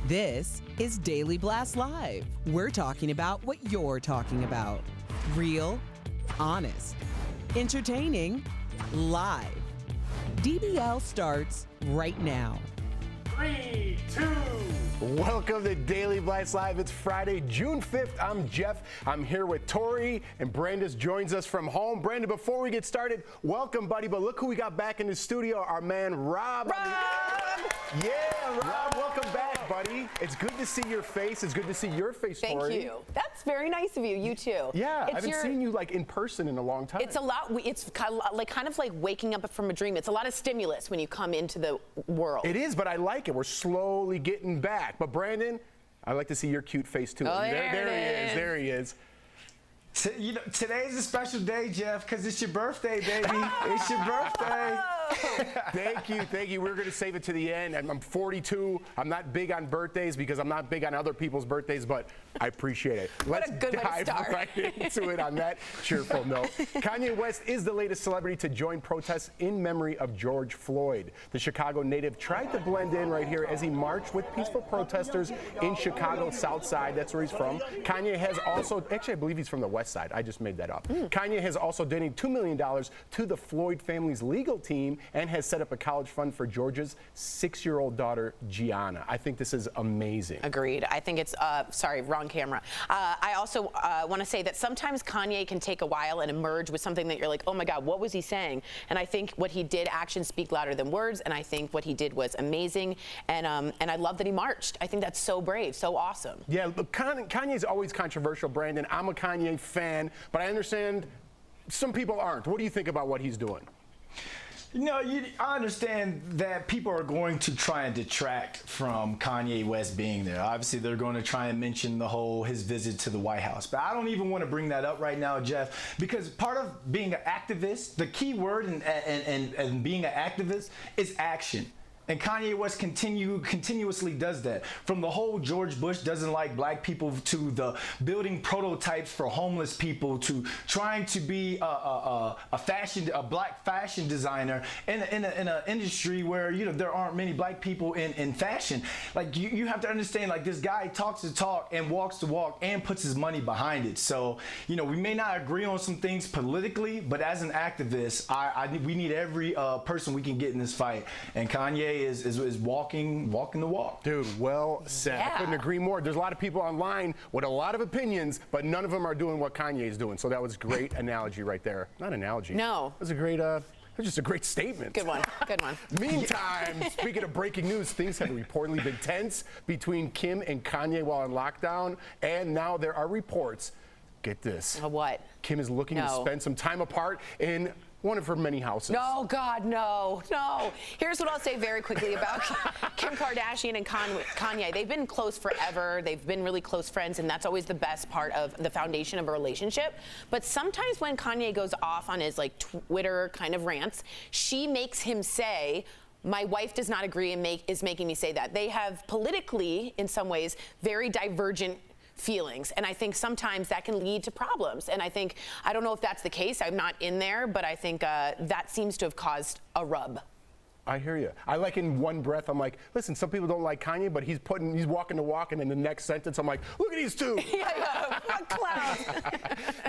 This is Daily Blast Live. We're talking about what you're talking about. Real, honest, entertaining, live. DBL starts right now. 3, 2. Welcome to Daily Blast Live. It's Friday, June 5th. I'm Jeff. I'm here with Tori, and Brandis joins us from home. Brandon, before we get started, welcome, buddy. But look who we got back in the studio, our man, Rob. Yeah, Rob, welcome back, buddy. It's good to see your face. It's good to see your face, Tori. Thank you. That's very nice of you. You too. Yeah, I haven't seen you like in person in a long time. It's a lot. It's kind of like waking up from a dream. It's a lot of stimulus when you come into the world. It is, but I like it. We're slowly getting back. But Brandon, I like to see your cute face too. Oh, there he is. You know, today's a special day, Jeff, because it's your birthday, baby. It's your birthday. Thank you. We're going to save it to the end. I'm 42. I'm not big on birthdays because I'm not big on other people's birthdays, but I appreciate it. What a good way to start. Right into it on that cheerful note. Kanye West is the latest celebrity to join protests in memory of George Floyd. The Chicago native tried to blend in right here as he marched with peaceful protesters in Chicago's South Side. That's where he's from. Kanye has also, actually, I believe he's from the West Side. I just made that up. Kanye has also donated $2 million to the Floyd family's legal team and has set up a college fund for George's 6-year-old daughter, Gianna. I think this is amazing. Agreed. I think it's, sorry, wrong camera. I also want to say that sometimes Kanye can take a while and emerge with something that you're like, oh my God, what was he saying? And I think what he did, actions speak louder than words, and I think what he did was amazing, and I love that he marched. I think that's so brave, so awesome. Yeah, look, Kanye's always controversial, Brandon. I'm a Kanye fan, but I understand some people aren't. What do you think about what he's doing? You know, I understand that people are going to try and detract from Kanye West being there. Obviously, they're going to try and mention his visit to the White House. But I don't even want to bring that up right now, Jeff, because part of being an activist, the key word in being an activist is action. And Kanye West continuously does that. From the whole George Bush doesn't like black people to the building prototypes for homeless people to trying to be a black fashion designer in an industry where, you know, there aren't many black people in fashion. Like you have to understand, like, this guy talks the talk and walks the walk and puts his money behind it. So, you know, we may not agree on some things politically, but as an activist, we need every person we can get in this fight. And Kanye is walking the walk. Dude, well said. Yeah. I couldn't agree more. There's a lot of people online with a lot of opinions, but none of them are doing what Kanye's doing. So that was a great analogy right there. Not analogy. No. It was a great, just a great statement. Good one. Good one. Meantime, speaking of breaking news, things have reportedly been tense between Kim and Kanye while in lockdown, and now there are reports. Get this. What? Kim is looking to spend some time apart in one of her many houses. No, God, no. Here's what I'll say very quickly about Kim Kardashian and Kanye. They've been close forever. They've been really close friends, and that's always the best part of the foundation of a relationship. But sometimes when Kanye goes off on his like Twitter kind of rants, she makes him say, my wife does not agree and is making me say that. They have politically, in some ways, very divergent feelings, and I think sometimes that can lead to problems. And I don't know if that's the case. I'm not in there, but I think that seems to have caused a rub. I hear you. I like in one breath, I'm like, listen, some people don't like Kanye, but he's walking the walk, and in the next sentence, I'm like, look at these two. Yeah, clown.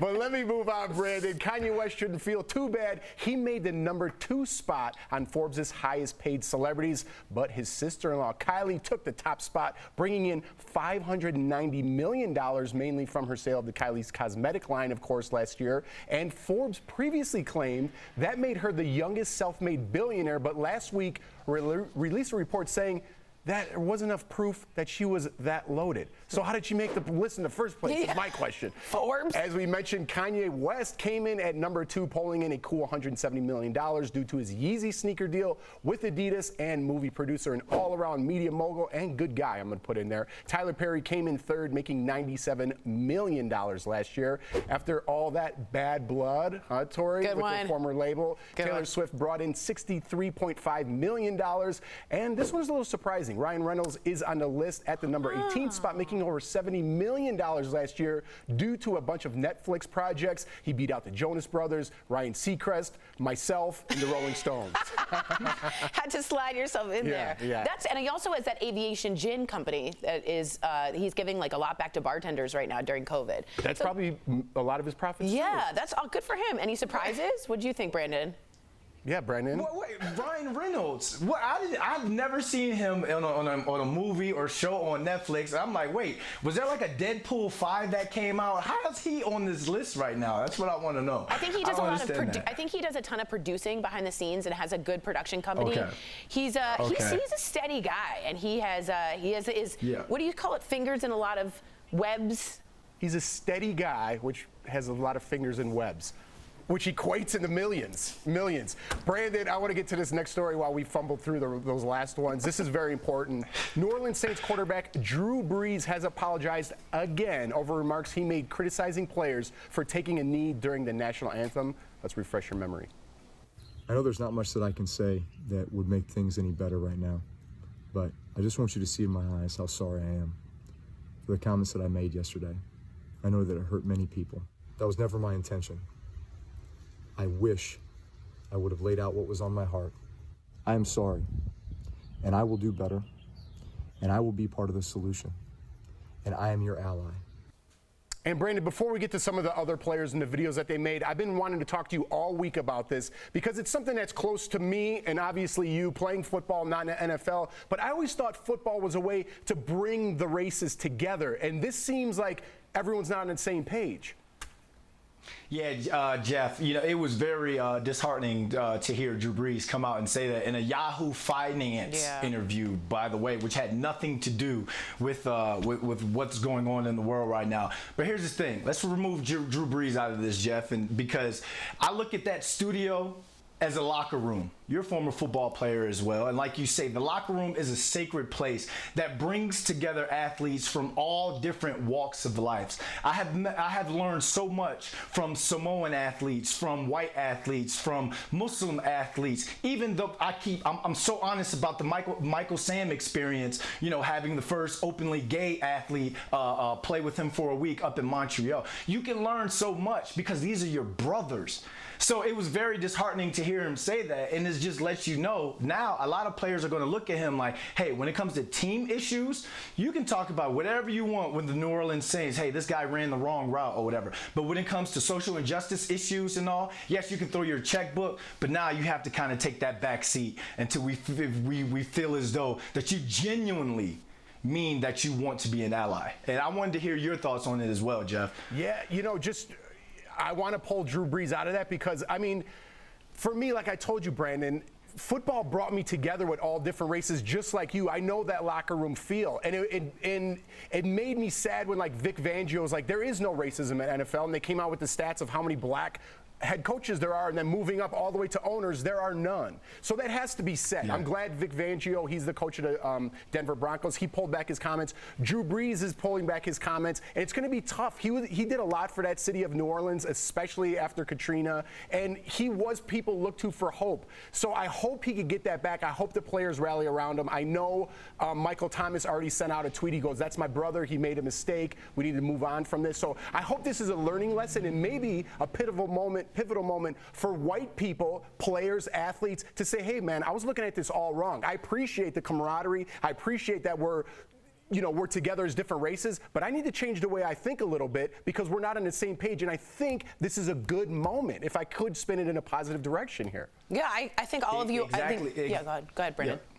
But let me move on, Brandon. Kanye West shouldn't feel too bad. He made the #2 spot on Forbes' highest paid celebrities, but his sister-in-law, Kylie, took the top spot, bringing in $590 million, mainly from her sale of the Kylie's cosmetic line, of course, last year. And Forbes previously claimed that made her the youngest self-made billionaire, but last week released a report saying that there wasn't enough proof that she was that loaded. So how did she make the list in the first place? Yeah. Is my question. Forbes. As we mentioned, Kanye West came in at #2, pulling in a cool $170 million due to his Yeezy sneaker deal with Adidas, and movie producer and all-around media mogul and good guy, I'm going to put in there. Tyler Perry came in third, making $97 million last year. After all that bad blood, Tori, with their former label, Taylor Swift brought in $63.5 million. And this one was a little surprising. surprising. Ryan Reynolds is on the list at the number 18 spot, making over $70 million last year due to a bunch of Netflix projects. He beat out the Jonas Brothers, Ryan Seacrest, myself, and the Rolling Stones. Had to slide yourself in there. Yeah. And he also has that aviation gin company that is, he's giving like a lot back to bartenders right now during COVID. That's probably a lot of his profits. Yeah, that's all good for him. Any surprises? What do you think, Brandon? Yeah, Brandon. Wait, Ryan Reynolds. What? I've never seen him on a movie or show on Netflix. I'm like, wait, was there like a Deadpool 5 that came out? How is he on this list right now? That's what I want to know. I think he does I think he does a ton of producing behind the scenes and has a good production company. Okay. He's a steady guy, and he has his what do you call it? Fingers in a lot of webs. He's a steady guy, which has a lot of fingers in webs, which equates into millions. Brandon, I want to get to this next story while we fumble through those last ones. This is very important. New Orleans Saints quarterback Drew Brees has apologized again over remarks he made criticizing players for taking a knee during the national anthem. Let's refresh your memory. I know there's not much that I can say that would make things any better right now, but I just want you to see in my eyes how sorry I am for the comments that I made yesterday. I know that it hurt many people. That was never my intention. I wish I would have laid out what was on my heart. I am sorry, and I will do better, and I will be part of the solution, and I am your ally. And Brandon, before we get to some of the other players and the videos that they made, I've been wanting to talk to you all week about this because it's something that's close to me and obviously you playing football, not in the NFL. But I always thought football was a way to bring the races together. And this seems like everyone's not on the same page. Yeah, Jeff, it was very disheartening to hear Drew Brees come out and say that in a Yahoo Finance interview, by the way, which had nothing to do with what's going on in the world right now. But here's the thing. Let's remove Drew Brees out of this, Jeff, and because I look at that studio as a locker room. You're a former football player as well. And like you say, the locker room is a sacred place that brings together athletes from all different walks of life. I have learned so much from Samoan athletes, from white athletes, from Muslim athletes, even though I'm so honest about the Michael Sam experience, having the first openly gay athlete play with him for a week up in Montreal. You can learn so much because these are your brothers. So it was very disheartening to hear him say that, and it just lets you know now a lot of players are going to look at him like, hey, when it comes to team issues, you can talk about whatever you want with the New Orleans Saints. Hey, this guy ran the wrong route or whatever. But when it comes to social injustice issues and all, yes, you can throw your checkbook, but now you have to kind of take that back seat until we feel as though that you genuinely mean that you want to be an ally. And I wanted to hear your thoughts on it as well, Jeff. Yeah, I want to pull Drew Brees out of that because, for me, like I told you, Brandon, football brought me together with all different races, just like you. I know that locker room feel. And it made me sad when, like, Vic Fangio was like, there is no racism at NFL. And they came out with the stats of how many black head coaches there are, and then moving up all the way to owners, there are none. So that has to be said. Yeah. I'm glad Vic Fangio, he's the coach of the Denver Broncos, he pulled back his comments. Drew Brees is pulling back his comments, and it's going to be tough. He did a lot for that city of New Orleans, especially after Katrina, and he was people look to for hope. So I hope he could get that back. I hope the players rally around him. I know Michael Thomas already sent out a tweet. He goes, that's my brother. He made a mistake. We need to move on from this. So I hope this is a learning lesson and maybe a pivotal moment for white people, players, athletes, to say, hey, man, I was looking at this all wrong. I appreciate the camaraderie. I appreciate that we're together as different races, but I need to change the way I think a little bit because we're not on the same page. And I think this is a good moment, if I could spin it in a positive direction here. Yeah, I think all of you. Exactly. Go ahead, Brandon. Yeah.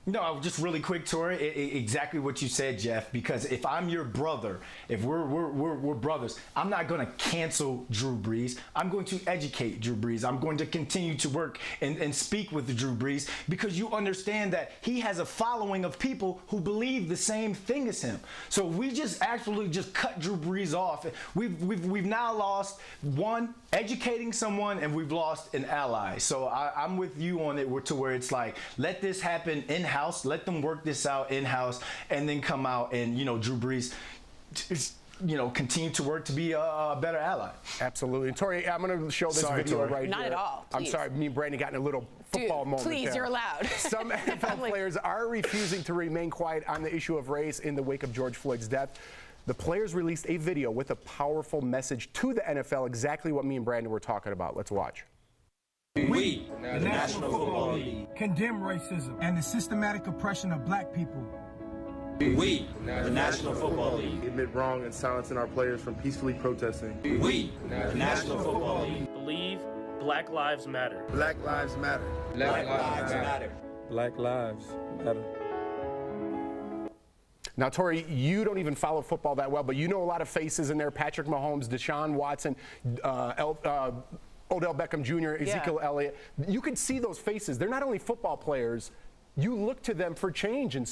No, just really quick, Tori. Exactly what you said, Jeff. Because if I'm your brother, if we're brothers, I'm not going to cancel Drew Brees. I'm going to educate Drew Brees. I'm going to continue to work and speak with Drew Brees because you understand that he has a following of people who believe the same thing as him. So we just actually just cut Drew Brees off. We've now lost one, educating someone, and we've lost an ally. So I'm with you on it to where it's like, let this happen in-house, let them work this out in-house, and then come out and, Drew Brees, continue to work to be a better ally. Absolutely. And Tori, I'm going to show this Sorry, video Tori. right Not here. at all, I'm please. sorry, me and Brandon got in a little football moment Please, there. you're allowed. Some NFL players are refusing to remain quiet on the issue of race in the wake of George Floyd's death. The players released a video with a powerful message to the NFL, exactly what me and Brandon were talking about. Let's watch. We, the National Football League, condemn racism and the systematic oppression of black people. We, the National Football League, admit wrong and silencing our players from peacefully protesting. We, the National Football League, believe Black Lives Matter. Black Lives Matter. Black Lives Matter. Black lives matter. Now, Tori, you don't even follow football that well, but you know a lot of faces in there. Patrick Mahomes, Deshaun Watson, Odell Beckham Jr., Ezekiel Elliott. You can see those faces. They're not only football players. You look to them for change and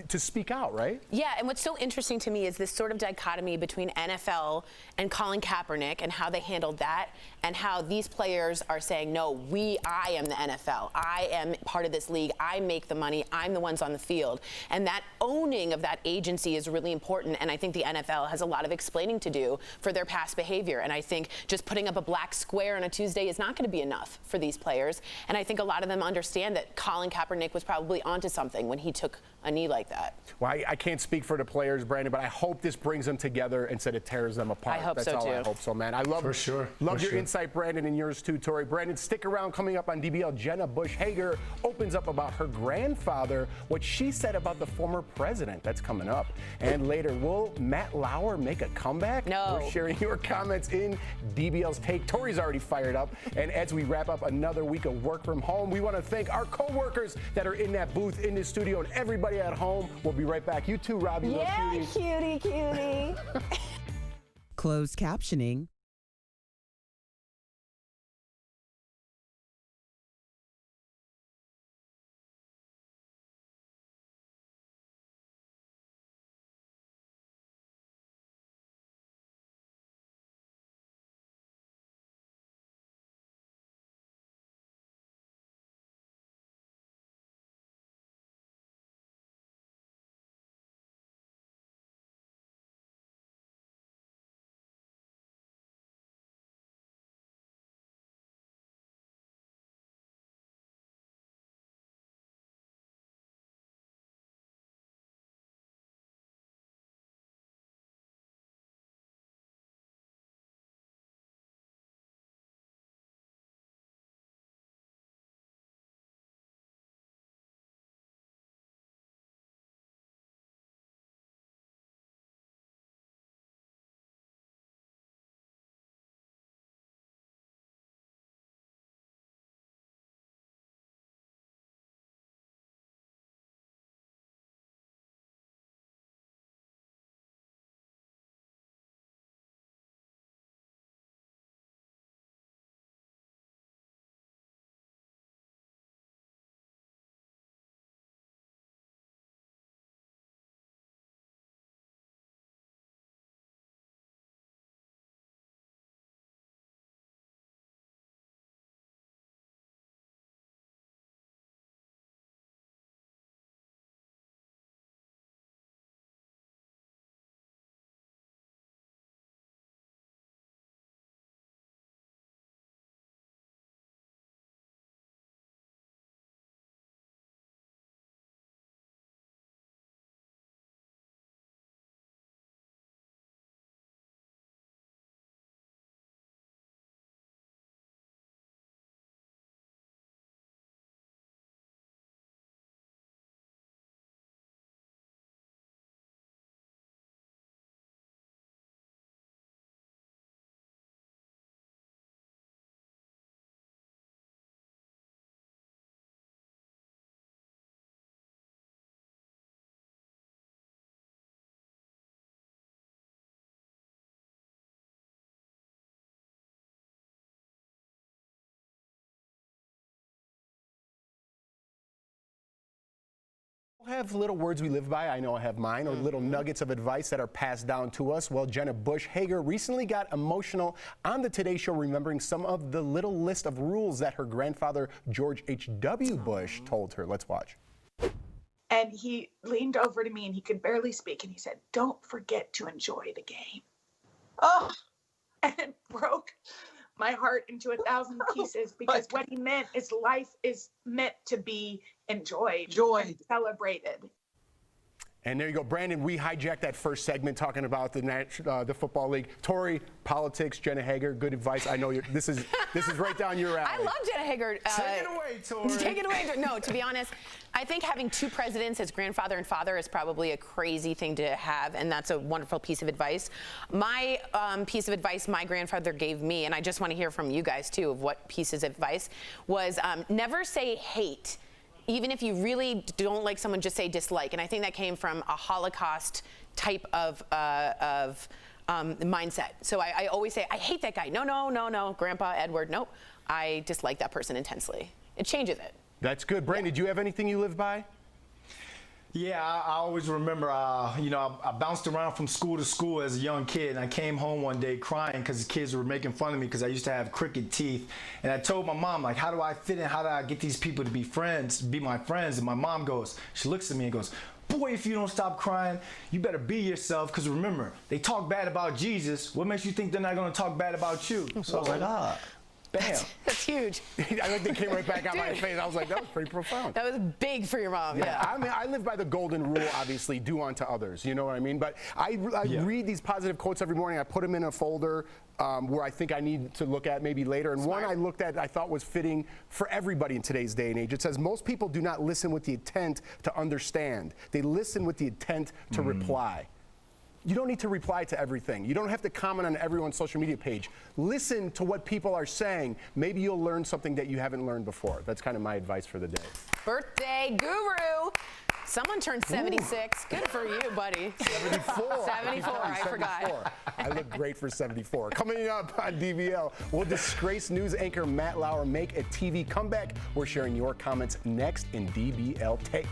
to speak out, right? Yeah, and what's so interesting to me is this sort of dichotomy between NFL and Colin Kaepernick and how they handled that, and how these players are saying, no, I am the NFL. I am part of this league. I make the money. I'm the ones on the field. And that owning of that agency is really important, and I think the NFL has a lot of explaining to do for their past behavior. And I think just putting up a black square on a Tuesday is not going to be enough for these players. And I think a lot of them understand that Colin Kaepernick was probably onto something when he took a knee like that. Well, I can't speak for the players, Brandon, but I hope this brings them together instead of tears them apart. I hope That's so, all too. I hope so, man. I love For sure. Love For your sure. insight, Brandon, and yours too, Tori. Brandon, stick around. Coming up on DBL, Jenna Bush Hager opens up about her grandfather, what she said about the former president. That's coming up. And later, will Matt Lauer make a comeback? No. We're sharing your comments in DBL's Take. Tori's already fired up. And as we wrap up another week of work from home, we want to thank our co-workers that are in that booth in the studio and everybody at home. We'll be right back. You too, Robbie. Yeah, cutie. Closed captioning Have little words we live by. I know I have mine, or little nuggets of advice that are passed down to us. Well, Jenna Bush Hager recently got emotional on the Today Show, remembering some of the little list of rules that her grandfather, George H.W. Bush, told her. Let's watch. And he leaned over to me and he could barely speak. And he said, "Don't forget to enjoy the game." Oh, and it broke my heart into 1,000 pieces because what he meant is life is meant to be enjoyed, and celebrated. And there you go, Brandon. We hijacked that first segment talking about the football league. Tori, politics, Jenna Hager, good advice. I know this is right down your alley. I love Jenna Hager. Take it away, Tori. Take it away. No, to be honest, I think having two presidents as grandfather and father is probably a crazy thing to have, and that's a wonderful piece of advice. My piece of advice my grandfather gave me, and I just want to hear from you guys too of what pieces of advice, was never say hate. Even if you really don't like someone, just say dislike. And I think that came from a Holocaust type of mindset. So I always say, I hate that guy. No, Grandpa Edward, nope. I dislike that person intensely. It changes it. That's good. Brandon, do you have anything you live by? Yeah, I always remember, I bounced around from school to school as a young kid, and I came home one day crying because the kids were making fun of me because I used to have crooked teeth. And I told my mom, like, how do I fit in? How do I get these people to be friends, be my friends? And my mom she looks at me and goes, "Boy, if you don't stop crying, you better be yourself, because remember, they talk bad about Jesus. What makes you think they're not going to talk bad about you?" So I was like, bam. That's huge. I think they came right back on my face. I was like, that was pretty profound. That was big for your mom. Yeah. I mean, I live by the golden rule, obviously, do unto others. You know what I mean? But I read these positive quotes every morning. I put them in a folder where I think I need to look at maybe later. And one I looked at I thought was fitting for everybody in today's day and age. It says, most people do not listen with the intent to understand. They listen with the intent to reply. You don't need to reply to everything. You don't have to comment on everyone's social media page. Listen to what people are saying. Maybe you'll learn something that you haven't learned before. That's kind of my advice for the day. Birthday guru. Someone turned 76. Ooh. Good for you, buddy. 74. 74, I forgot. I look great for 74. Coming up on DBL, will disgraced news anchor Matt Lauer make a TV comeback? We're sharing your comments next in DBL Take.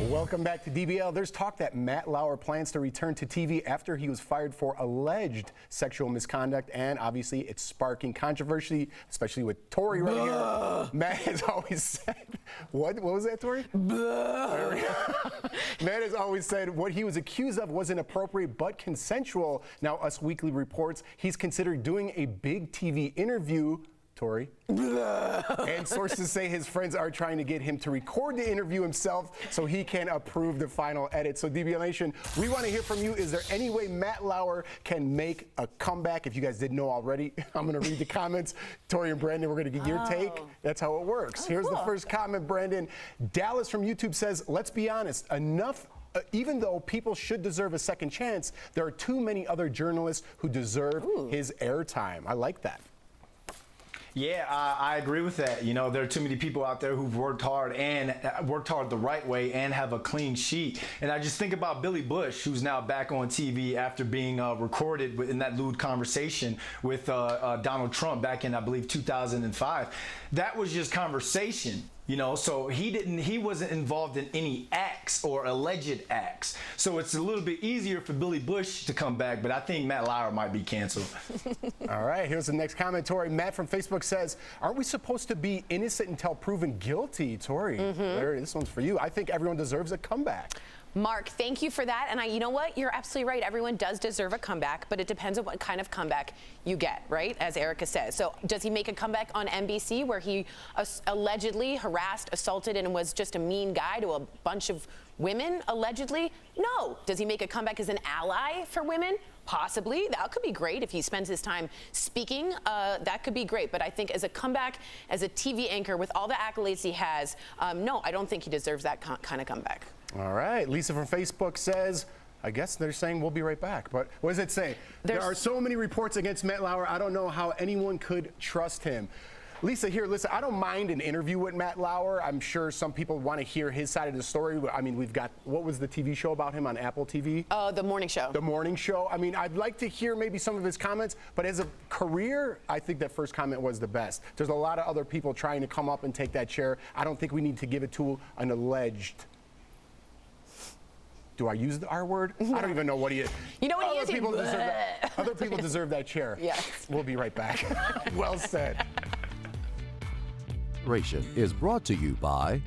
Welcome back to DBL. There's talk that Matt Lauer plans to return to TV after he was fired for alleged sexual misconduct, and obviously it's sparking controversy, especially with Tori right here. Matt has always said, what was that, Tori? Matt has always said what he was accused of wasn't appropriate but consensual. Now Us Weekly reports he's considered doing a big TV interview Tori. And sources say his friends are trying to get him to record the interview himself so he can approve the final edit. So DBL Nation, we want to hear from you. Is there any way Matt Lauer can make a comeback? If you guys didn't know already, I'm going to read the comments. Tori and Brandon, we're going to get your take. That's how it works. Here's the first comment, Brandon. Dallas from YouTube says, let's be honest, even though people should deserve a second chance, there are too many other journalists who deserve his airtime. I like that. Yeah, I agree with that. You know, there are too many people out there who've worked hard and worked hard the right way and have a clean sheet. And I just think about Billy Bush, who's now back on TV after being recorded in that lewd conversation with Donald Trump back in, I believe, 2005. That was just conversation. You know, so he wasn't involved in any acts or alleged acts. So it's a little bit easier for Billy Bush to come back, but I think Matt Lauer might be canceled. All right, here's the next comment, Tori. Matt from Facebook says, aren't we supposed to be innocent until proven guilty, Tori? This one's for you. I think everyone deserves a comeback. Mark, thank you for that. And you know what? You're absolutely right. Everyone does deserve a comeback, but it depends on what kind of comeback you get, right? As Erica says. So does he make a comeback on NBC where he allegedly harassed, assaulted, and was just a mean guy to a bunch of women, allegedly? No. Does he make a comeback as an ally for women? Possibly. That could be great if he spends his time speaking. That could be great. But I think as a comeback, as a TV anchor with all the accolades he has, no, I don't think he deserves that kind of comeback. All right. Lisa from Facebook says, I guess they're saying we'll be right back. But what does it say? There are so many reports against Matt Lauer. I don't know how anyone could trust him. Lisa, here, listen, I don't mind an interview with Matt Lauer. I'm sure some people want to hear his side of the story. I mean, we've got, what was the TV show about him on Apple TV? The Morning Show. The Morning Show. I mean, I'd like to hear maybe some of his comments, but as a career, I think that first comment was the best. There's a lot of other people trying to come up and take that chair. I don't think we need to give it to an alleged. Do I use the R word? I don't even know what he is. You know what other he is? People deserve that. Other people deserve that chair. Yes. We'll be right back. Well said. Is brought to you by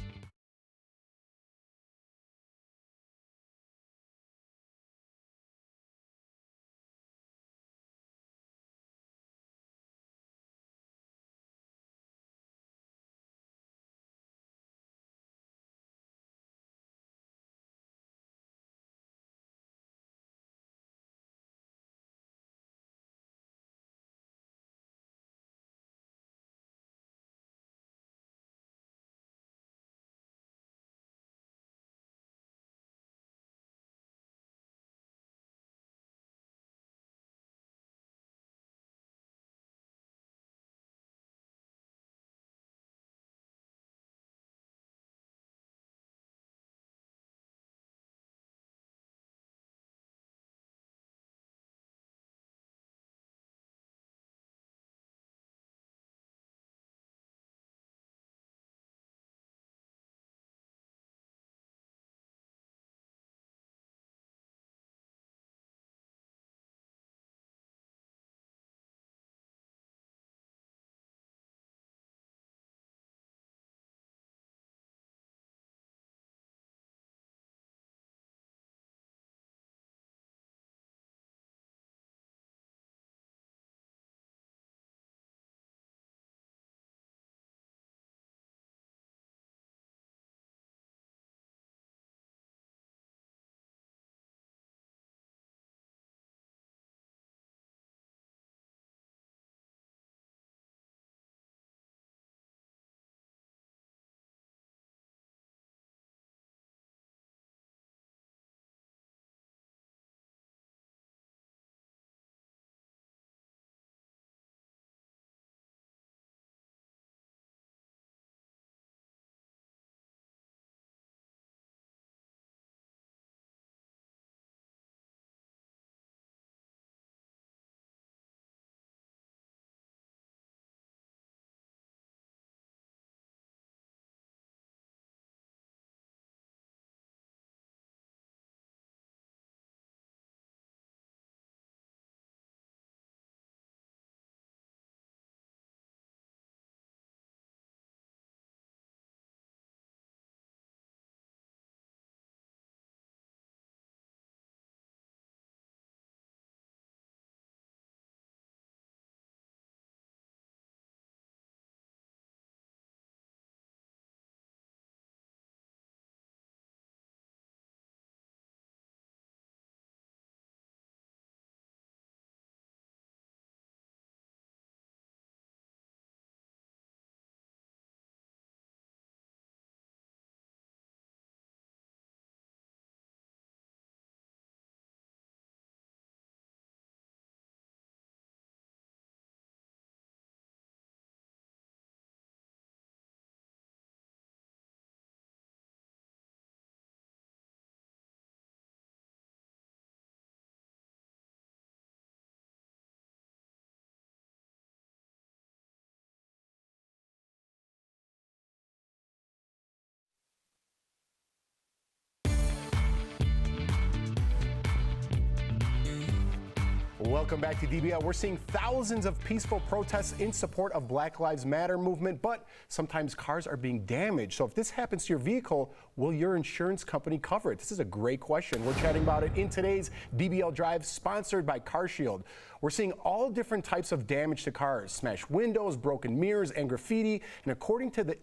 Welcome back to DBL. We're seeing thousands of peaceful protests in support of Black Lives Matter movement, but sometimes cars are being damaged. So if this happens to your vehicle, will your insurance company cover it? This is a great question. We're chatting about it in today's DBL Drive, sponsored by CarShield. We're seeing all different types of damage to cars: smashed windows, broken mirrors, and graffiti. And according to the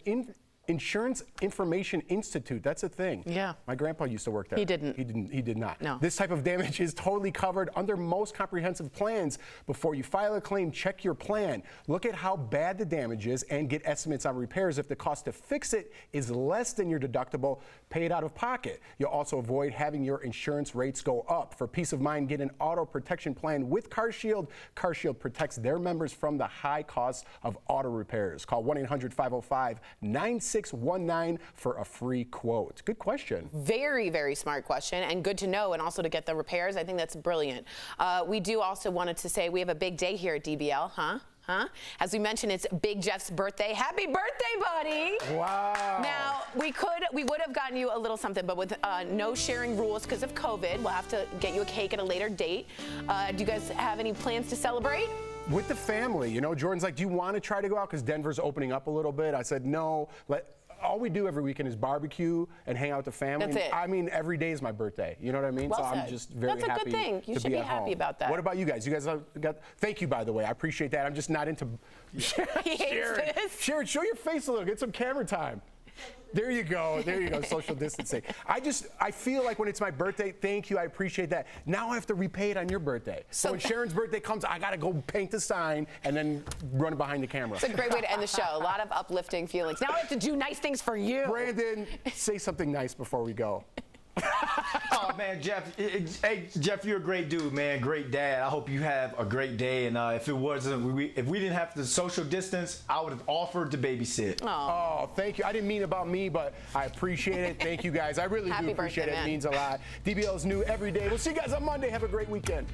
Insurance Information Institute, that's a thing. Yeah. My grandpa used to work there. He didn't. He did not. No. This type of damage is totally covered under most comprehensive plans. Before you file a claim, check your plan. Look at how bad the damage is and get estimates on repairs. If the cost to fix it is less than your deductible, pay it out of pocket. You'll also avoid having your insurance rates go up. For peace of mind, get an auto protection plan with CarShield. CarShield protects their members from the high cost of auto repairs. Call 1-800-505-9619 for a free quote. Good question. Very, very smart question, and good to know, and also to get the repairs. I think that's brilliant. We do also wanted to say we have a big day here at DBL, huh? As we mentioned, it's Big Jeff's birthday. Happy birthday, buddy! Wow. Now, we would have gotten you a little something, but with no sharing rules because of COVID, we'll have to get you a cake at a later date. Do you guys have any plans to celebrate? With the family, you know, Jordan's like, do you want to try to go out? Because Denver's opening up a little bit. I said, no. All we do every weekend is barbecue and hang out with the family. That's it. I mean, every day is my birthday. You know what I mean? Well so said. I'm just very happy. That's a good thing. You should be happy about that. What about you guys? You guys got? Thank you, by the way. I appreciate that. I'm just not into. He hates this. Sharon, show your face a little. Get some camera time. There you go. There you go. Social distancing. I feel like when it's my birthday, thank you. I appreciate that. Now I have to repay it on your birthday. So when Sharon's birthday comes, I got to go paint the sign and then run behind the camera. It's a great way to end the show. A lot of uplifting feelings. Now I have to do nice things for you. Brandon, say something nice before we go. Oh man, Jeff! Hey, Jeff, you're a great dude, man. Great dad. I hope you have a great day. And if we didn't have to social distance, I would have offered to babysit. Oh, thank you. I didn't mean about me, but I appreciate it. Thank you guys. I really do appreciate it. It means a lot. DBL is new every day. We'll see you guys on Monday. Have a great weekend.